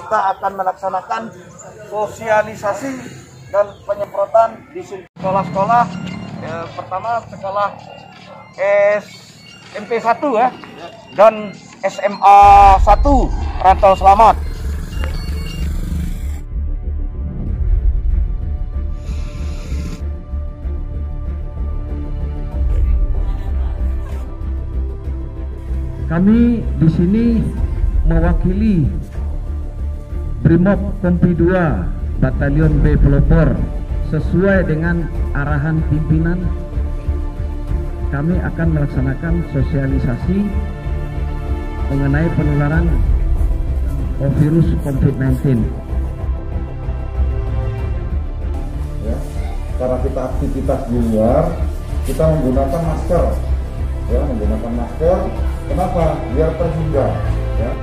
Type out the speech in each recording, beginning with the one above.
kita akan melaksanakan sosialisasi dan penyemprotan di sekolah-sekolah. Pertama sekolah SMP 1 ya, dan SMA 1 Rantau Selamat. Kami di sini mewakili Brimob Kompi 2 Batalion B Pelopor. Sesuai dengan arahan pimpinan, kami akan melaksanakan sosialisasi mengenai penularan virus COVID-19. Ya, karena kita aktivitas di luar, kita menggunakan masker. Ya, menggunakan masker. Kenapa? Biar terhindar. Ya.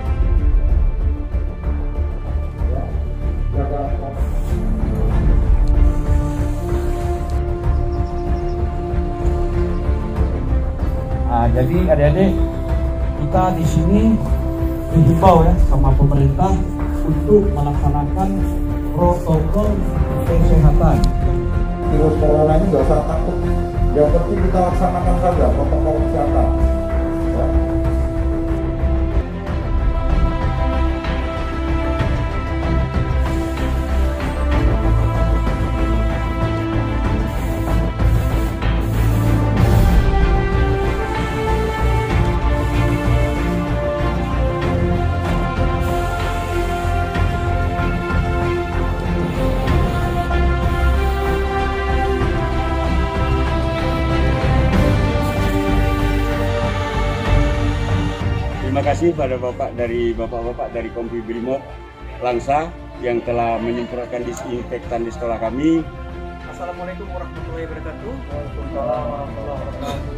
Jadi adik-adik, kita di sini dihimbau ya sama pemerintah untuk melaksanakan protokol kesehatan. Virus corona ini nggak usah takut. Yang penting kita laksanakan saja protokol kesehatan. Ya. Terima kasih pada bapak-bapak dari Kompi Brimob Langsa yang telah menyemprotkan disinfektan di sekolah kami. Assalamualaikum warahmatullahi wabarakatuh. Waalaikumsalam warahmatullahi wabarakatuh.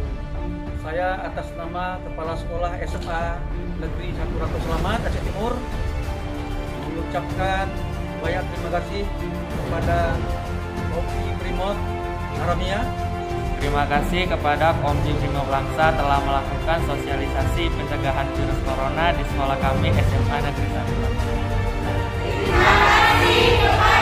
Saya atas nama Kepala Sekolah SMA Negeri 1 Rantau Selamat Aceh Timur mengucapkan banyak terima kasih kepada Kompi Brimob Haramia. Terima kasih kepada Kompi Brimob Langsa telah melakukan sosialisasi pencegahan virus corona di sekolah kami SMA Negeri 1. Terima kasih kepada